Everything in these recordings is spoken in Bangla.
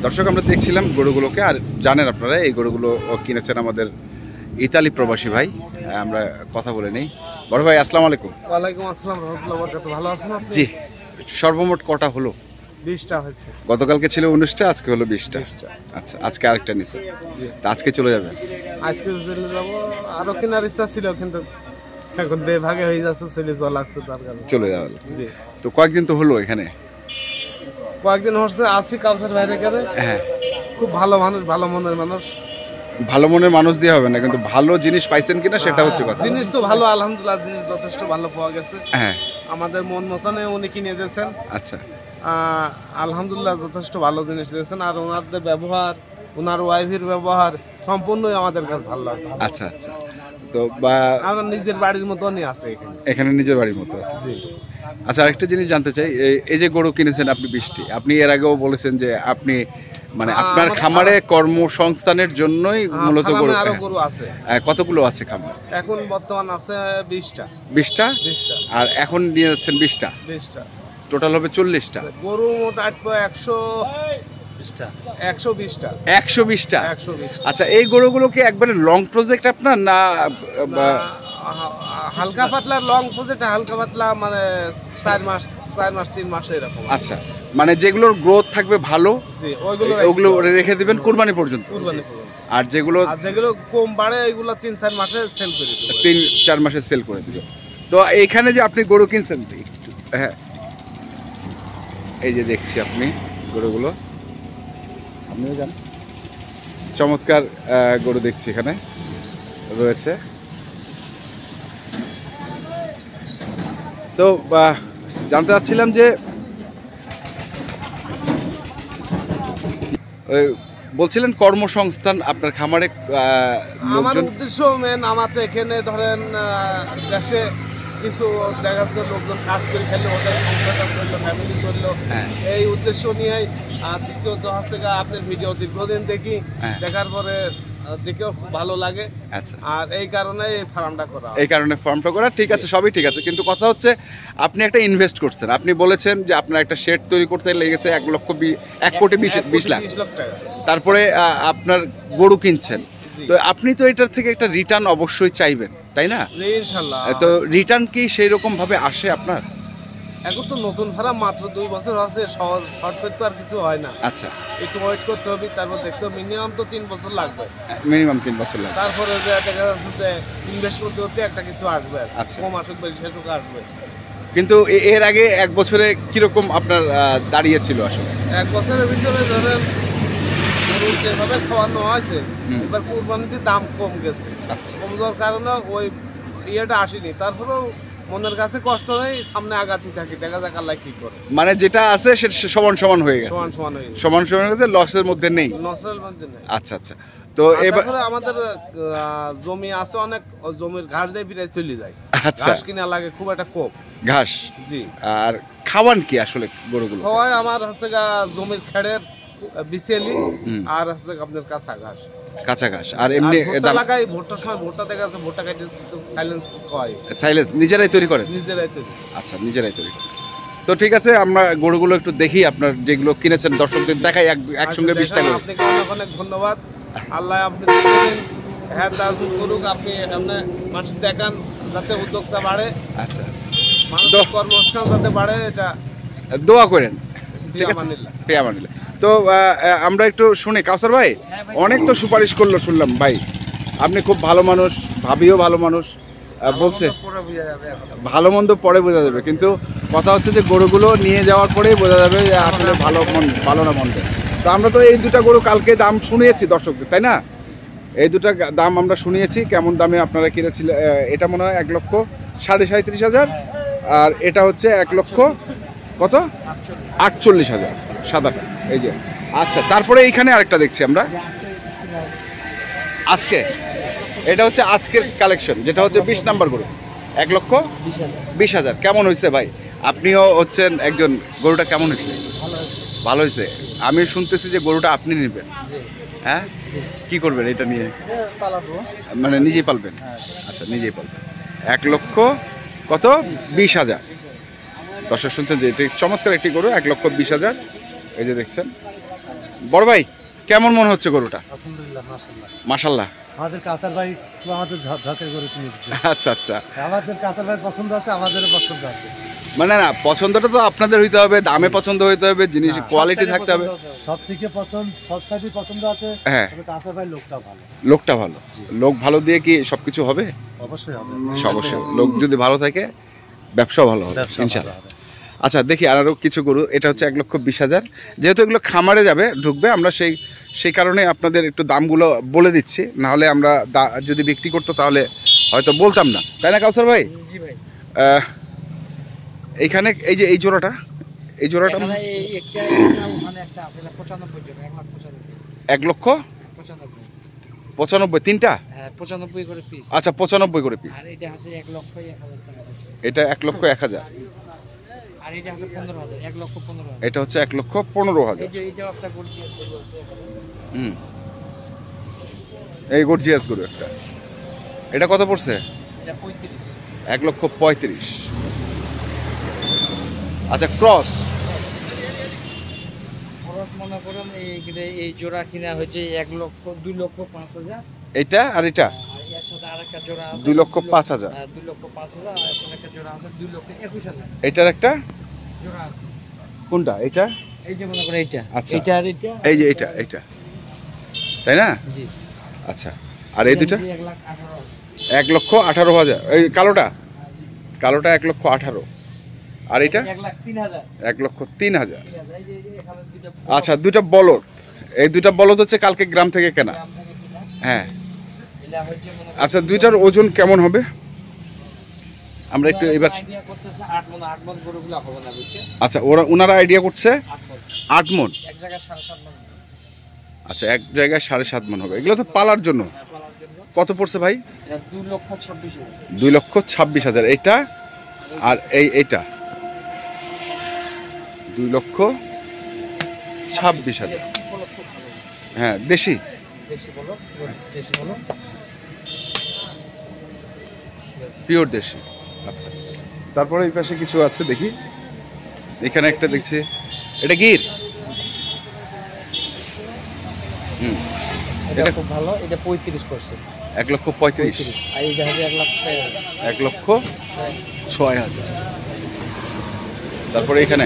দর্শক আমরা দেখছিলাম গরুগুলোকে, আর জানেন আপনারা এই গরুগুলো কিনেছেন আমাদের ইতালি প্রবাসী ভাই। আমরা কথা বলে নেই। বড় ভাই আসসালামু আলাইকুম। ওয়ালাইকুম আসসালাম রাহমাতুল্লাহি ওয়া বারাকাতুহু। ভালো আছেন আপনি? জি, সর্বমোট কটা হলো? 20টা হয়েছে। গতকালকে ছিল 19টা, আজকে হলো 20টা। 20টা। আচ্ছা, আজকে আরেকটা নিছে। তা আজকে চলে যাবে? আজকে চলে যাবো, আরো কেনার ইচ্ছা ছিল কিন্তু এখন বেভাগে হয়ে যাচ্ছে, চলে যাওয়া লাগছে তার কারণে। চলে যাবে। জি, তো কয়েকদিন তো হলো এখানে? কয়েকদিন হচ্ছে আছি কাউসার বাইরে গেলে। হ্যাঁ, খুব ভালো মানুষ, ভালো মনের মানুষ। ভালো মনের মানুষ দিয়ে হবে না, কিন্তু ভালো জিনিস পাইছেন কিনা সেটা হচ্ছে কথা। জিনিস তো ভালো, আলহামদুলিল্লাহ জিনিস যথেষ্ট ভালো পাওয়া গেছে। হ্যাঁ, আমাদের মন মতনে উনি কিনে দিয়েছেন। আচ্ছা আলহামদুলিল্লাহ যথেষ্ট ভালো জিনিস দিয়েছেন। আর ওনাদের ব্যবহার, ওনার ওয়াইফের ব্যবহার সম্পূর্ণই আমাদের কাছে ভালো লাগছে। আচ্ছা আচ্ছা। তো বা আমার নিজের বাড়ির মতনই আছে এখানে। এখানে নিজের বাড়ির মতো আছে। জি। আচ্ছা, আরেকটা জিনিস জানতে চাই, এই যে গরু কিনেছেন আপনি 20টি, আপনি এর আগেও বলেছেন যে আপনি মানে আপনার খামারে কর্মসংস্থানের জন্যই মূলত গরু। আরো গরু আছে। কতগুলো আছে খামার? এখন বর্তমান আছে 20টা। 20টা? 20টা। আর এখন নিয়ে যাচ্ছেন 20টা, 20টা। টোটাল হবে 40টা। গরু মোট আটবো 120টা। 120টা। 120টা? 120। আচ্ছা, এই গরুগুলো কি একবারে লং প্রজেক্ট আপনার না হালকা পাতলা লং প্রজেক্ট? হালকা পাতলা মানে 4 মাস 3 মাস এরকম। আচ্ছা, মানে যেগুলোর গ্রোথ থাকবে ভালো ওগুলো রেখে দিবেন কুরবানি পর্যন্ত। আর যেগুলো কম বাড়ে এগুলো 3-4 মাসে সেল করে দিবেন। 3-4 মাসে সেল করে দিবেন। তো এইখানে যে আপনি গরু কিনছেন, হ্যাঁ এই যে দেখছি আপনি গরুগুলো, আপনিও জান চমৎকার গরু দেখছি এখানে রয়েছে। তো জানতে চাচ্ছিলাম যে বলছিলেন কর্মসংস্থান আপনার খামারে আমার উদ্দেশ্য মেন, আমার তো এখানে ধরেন দেশে কিছু দেখা যাচ্ছে লোকজন কাজ করে খেললো, ওদের সংসারটা চললো, ফ্যামিলি চললো, এই উদ্দেশ্য নিয়েই। আর দ্বিতীয়ত হচ্ছে আপনার ভিডিও দীর্ঘদিন দেখি, দেখার পরে দেখেও খুব ভালো লাগে। আচ্ছা, আর এই কারণে এই ফার্মটা করা। এই কারণে ফার্মটা করা, ঠিক আছে, সবই ঠিক আছে, কিন্তু কথা হচ্ছে আপনি একটা ইনভেস্ট করছেন। আপনি বলেছেন যে আপনার একটা শেড তৈরি করতে লেগেছে 1,20,20 লাখ টাকা। তারপরে আপনার গরু কিনছেন, তো আপনি তো এটার থেকে একটা রিটার্ন অবশ্যই চাইবেন, তাই না? ইনশাআল্লাহ। তো রিটার্ন কি সেই রকম ভাবে আসে আপনার? এখন তো নতুন ফার্ম, মাত্র 2 বছর হচ্ছে, সহজ শর্টকাট তো আর কিছু হয় না। আচ্ছা, একটু ওয়েট করতে হবে, তারপর দেখতে হবে। মিনিমাম তো 3 বছর লাগবে। মিনিমাম 3 বছর লাগবে। তারপরে দেখা যাচ্ছে যে ইনভেস্ট করতে করতে একটা কিছু আসবে। আচ্ছা, কম আসুক বেশি আসুক আসবে। কিন্তু এর আগে 1 বছরে কিরকম আপনার দাঁড়িয়েছিল আসলে? 1 বছরের ভিতরে ধরেন গরু যেভাবে খাওয়ানো হয়েছে, এবার কুরবানিতে দাম কম গেছে। আচ্ছা, কম যাওয়ার কারণে ওই ইয়েটা আসেনি। তারপরেও মনের কাছে কষ্ট নেই, সামনে আগাতে থাকি, দেখা যাক আল্লাহ কি করে। মানে যেটা আছে সেটা সমান সমান হয়ে গেছে। সমান সমান হয়ে গেছে। সমান সমান হয়ে গেছে, লসের মধ্যে নেই। লসের মধ্যে নেই। আচ্ছা আচ্ছা। তো এবার আমাদের জমি আছে অনেক, জমির ঘাস দিয়ে বিরাই চলে যায়। আচ্ছা, ঘাস কিনা লাগে খুব একটা কম ঘাস। জি। আর খাওয়ান কি আসলে গরুগুলো? খাওয়ায় আমার হচ্ছে জমির খেড়ের বিচেলি, আর হচ্ছে আপনার কাঁচা ঘাস। কাঁচা ঘাস। আর এমনি ভুট্টা লাগাই, ভুট্টার সময় ভুট্টা দেখা যাচ্ছে, ভুট্টা কাটে সাইলেন্স হয়। সাইলেন্স নিজেরাই তৈরি করেন? নিজেরাই তৈরি। আচ্ছা, নিজেরাই তৈরি করেন। তো ঠিক আছে, আমরা গরুগুলো একটু দেখি, আপনার যেগুলো কিনেছেন দর্শকদের দেখাই একসঙ্গে 20টা গরু। আপনাকে অনেক অনেক ধন্যবাদ। আল্লাহ আপনি দেখেন, হ্যাঁ তাজুল করুক, আপনি আপনার মানুষ দেখান যাতে উদ্যোক্তা বাড়ে। আচ্ছা, মানুষ কর্মসংস্থান যাতে বাড়ে, এটা দোয়া করেন। ঠিক আছে, ফিয়ামানিল্লাহ। তো আমরা একটু শুনি, কাউসার ভাই অনেক তো সুপারিশ করলো শুনলাম ভাই, আপনি খুব ভালো মানুষ, ভাবিও ভালো মানুষ, বলছে ভালো মন্দ পরে বোঝা যাবে, কিন্তু কথা হচ্ছে যে গরুগুলো নিয়ে যাওয়ার পরেই বোঝা যাবে যে আসলে ভালো না মন্দ। তো আমরা তো এই দুটা গরু কালকে দাম শুনিয়েছি দর্শকদের, তাই না? এই দুটা দাম আমরা শুনিয়েছি, কেমন দামে আপনারা কিনেছিলেন। এটা মনে হয় 1,37,500, আর এটা হচ্ছে 1,48,000 সাদাটা, এই যে। আচ্ছা, তারপরে এইখানে আরেকটা দেখছি আমরা আজকে, এটা হচ্ছে আজকের কালেকশন, যেটা হচ্ছে 20 নাম্বার গরু, 1,20,000। কেমন হয়েছে ভাই? আপনিও হচ্ছেন একজন, গরুটা কেমন হয়েছে? ভালো হয়েছে। আমি শুনতেছি যে গরুটা আপনি নেবেন, হ্যাঁ? কি করবেন এটা নিয়ে? মানে নিজেই পালবেন? আচ্ছা, নিজেই পালবেন। 1,20,000। দর্শক শুনছেন যে এটি চমৎকার একটি গরু, 1,20,000। এই যে দেখছেন বড় ভাই কেমন মনে হচ্ছে গরুটা? আলহামদুলিল্লাহ, মাশাআল্লাহ। মাশাআল্লাহ। আমাদের কাসার ভাই আমাদের ঝকঝকে গরু কিনে দিচ্ছে। আচ্ছা আচ্ছা, আমাদের কাসার ভাই পছন্দ আছে, আমাদেরও পছন্দ আছে। মানে না, পছন্দটা তো আপনাদের হইতে হবে, দামে পছন্দ হইতে হবে, জিনিস কোয়ালিটি থাকতে হবে। সব থেকে সব সাইডই পছন্দ আছে। হ্যাঁ, কাসার ভাই লোকটা ভালো। লোকটা ভালো, লোক ভালো দিয়ে কি সবকিছু হবে? অবশ্যই হবে, অবশ্যই। লোক যদি ভালো থাকে ব্যবসা ভালো হবে ইনশাআল্লাহ। আচ্ছা দেখি আরও কিছু গরু। এটা হচ্ছে 1,20,000। যেহেতু এগুলো খামারে যাবে, ঢুকবে, আমরা সেই কারণে আপনাদের একটু দামগুলো বলে দিচ্ছি, নাহলে আমরা যদি বিক্রি করতো তাহলে হয়তো বলতাম না, তাই না কাউসার ভাই? জি ভাই। এইখানে এই যে এই জোড়াটা, এই জোড়াটা 1,95,000, তিনটা? আচ্ছা 95 করে পিস। এটা 1,01,000। এটা হচ্ছে 1,15,000। এই গর্জিয়াস গরু একটা। এটা কত পড়ছে? 1,35,000। আচ্ছা ক্রস মনে করেন এই জোড়া কিনা হয়েছে 1,02,05,000। এটা আর এটা এর সাথে আরেকটা জোড়া আছে 2,05,000। 2,05,000। আর এর সাথে একটা জোড়া আছে 2,21,000। এটার একটা জোড়া আছে। কোনটা? এটা? এই যে মনে করেন এইটা। আচ্ছা। এটা আর এটা। এই যে এটা, তাই না? জি। আচ্ছা, আর এই দুটো 1,18,000। 1,18,000। এই কালোটা 1,18,000। আর এটা 1,03,000। 1,03,000। এই যে এখানে দুটো। আচ্ছা, দুইটা বলদ। এই দুইটা বলদ হচ্ছে কালকে গ্রাম থেকে কেনা। হ্যাঁ। এটা হচ্ছে মনে করেন। আচ্ছা, দুইটার ওজন কেমন হবে আমরা একটু এবার আইডিয়া করতেছে 8 মণ। 8 মণ গরুগুলো হবে না বুঝছেন? আচ্ছা, ওনারা আইডিয়া করছে 8 মণ। 8 মণ। এক জায়গায় 7.5 মণ। আচ্ছা, এক জায়গায় 7.5 মণ হবে। এগুলো তো পালার জন্য। পালার জন্য। কত পড়ছে ভাই? এটা 2,26,000। 2,26,000। এটা আর এইটা 2,26,000। হ্যাঁ, দেশি বলো, পিওর দেশি। আচ্ছা, তারপরে এই পাশে কিছু আছে দেখি। এখানে একটা দেখছি, এটা গির। এটা খুব ভালো। এটা 35 করছে। 1,35,000। আর এইটা হবে 1,06,000। 1,06,000। তারপরে এখানে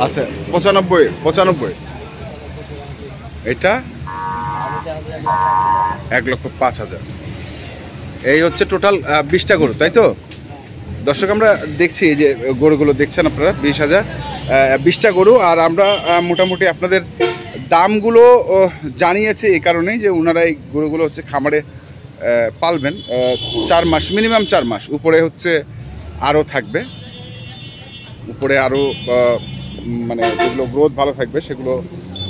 আচ্ছা 95। এটা 1,05,000। এই হচ্ছে টোটাল 20টা গরু, তাই তো? দর্শক, আমরা দেখছি এই যে গরুগুলো দেখছেন আপনারা, 20,000 20টা গরু। আর আমরা মোটামুটি আপনাদের দামগুলো জানিয়েছি এই কারণেই যে ওনারা এই গরুগুলো হচ্ছে খামারে পালবেন 4 মাস, মিনিমাম 4 মাস। উপরে হচ্ছে আরও থাকবে, উপরে আরও মানে যেগুলো গ্রোথ ভালো থাকবে সেগুলো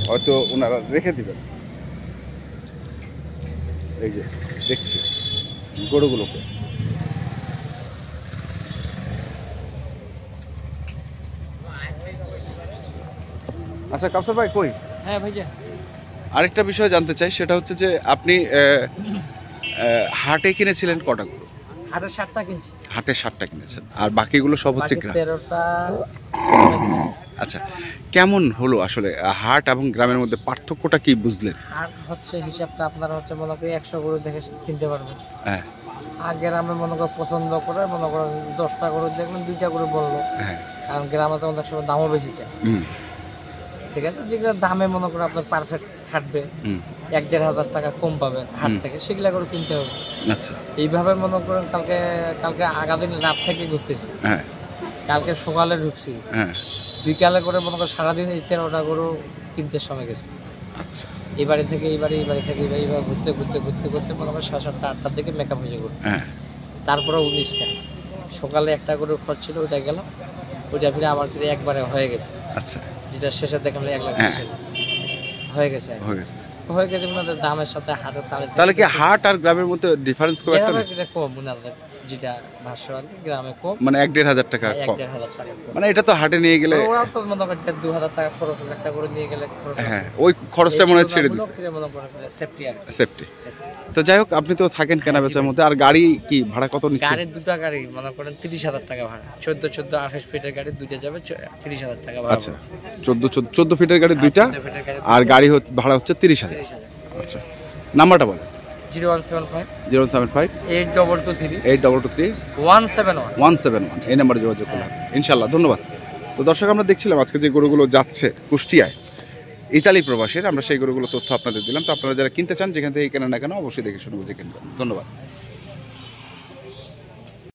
হয়তো ওনারা রেখে দিবেন। এই যে দেখছি গরুগুলোকে। আচ্ছা কাউসার ভাই কই? হ্যাঁ ভাইজান। আরেকটা বিষয় জানতে চাই, সেটা হচ্ছে যে আপনি হাটে কিনেছিলেন কটা গরু? হাটে 7টা কিনছি। হাটে 7টা কিনেছেন, আর বাকিগুলো সব হচ্ছে গ্রাম। 13টা। আচ্ছা, কেমন হলো আসলে হাট এবং গ্রামের মধ্যে পার্থক্যটা কি বুঝলেন? হাট হচ্ছে হিসাবটা আপনার হচ্ছে মনে করি 100 গরু দেখে কিনতে পারবেন। হ্যাঁ। আর গ্রামে মনে করো পছন্দ করে মনে করো 10টা গরু দেখবেন 2টা গরু বললো। হ্যাঁ। কারণ গ্রামে তো অনেক সময় দামও বেশি চায়। ঠিক আছে, যেগুলো দামে মনে করো আপনার পারফেক্ট খাটবে, 1,500 টাকা কম পাবেন হাট থেকে, সেগুলা করে কিনতে হবে। আচ্ছা, এইভাবে মনে করেন কালকে আগামী রাত থেকে ঘুরতেছি। হ্যাঁ। কালকে সকালে ঢুকছি। হ্যাঁ। বিকালে করে মনে করো সারাদিন এই 13টা গরু কিনতে সময় গেছে। আচ্ছা, এই বাড়ি থেকে এই বাড়ি এইভাবে ঘুরতে মনে করো 7:30 8টার দিকে মেকআপ হয়ে যাবে। হ্যাঁ। তারপরে 19টা সকালে একটা গরু খরচ ছিল, ওইটা গেলাম, ওইটা ফিরে আবার ফিরে একবারে হয়ে গেছে। আচ্ছা, যেটা শেষে দেখলাম 1,20,000 হয়ে গেছে। হয়ে গেছে ওনাদের দামের সাথে হাটের তালে। তাহলে কি হাট আর গ্রামের মধ্যে ডিফারেন্স খুব একটা নেই? কম ওনাদের যেটা ভাষ্য আর কি, গ্রামে কম, মানে 1-1.5 টাকা কম। 1-1.5 টাকা কম। মানে এটা তো হাটে নিয়ে গেলে ওরা তো মনে করেন 2,000 টাকা খরচ আছে, একটা করে নিয়ে গেলে খরচ আছে। হ্যাঁ ওই খরচটা মনে হয় ছেড়ে এই দিচ্ছে তুলনামূলক মনে করেন সেফটি আর কি। সেফটি। তো যাই হোক, আপনি তো থাকেন কেনা বেচার মধ্যে, আর গাড়ি কি ভাড়া কত নিচ্ছে? গাড়ির দুটো গাড়ি মনে করেন 30,000 টাকা ভাড়া, 14-14-28 ফিটের গাড়ি দুইটা যাবে 30,000 টাকা ভাড়া। আচ্ছা, 14 ফিটের গাড়ি দুইটা, 14 ফিটের গাড়ি আর গাড়ি ভাড়া হচ্ছে 30,000। 30,000। আচ্ছা, নাম্বারটা বলেন। 0175 075 8223 8223 171। 171, এই নাম্বারে যোগাযোগ করলাম ইনশাল্লাহ। ধন্যবাদ। তো দর্শক, আমরা দেখছিলাম আজকে যে গরুগুলো যাচ্ছে কুষ্টিয়ায় ইতালি প্রবাসীর, আমরা সেই গরুগুলো তথ্য আপনাদের দিলাম। তো আপনারা যারা কিনতে চান, যেখান থেকে কেনেন না কেন, অবশ্যই দেখে শুনে বুঝে কিনবেন। ধন্যবাদ।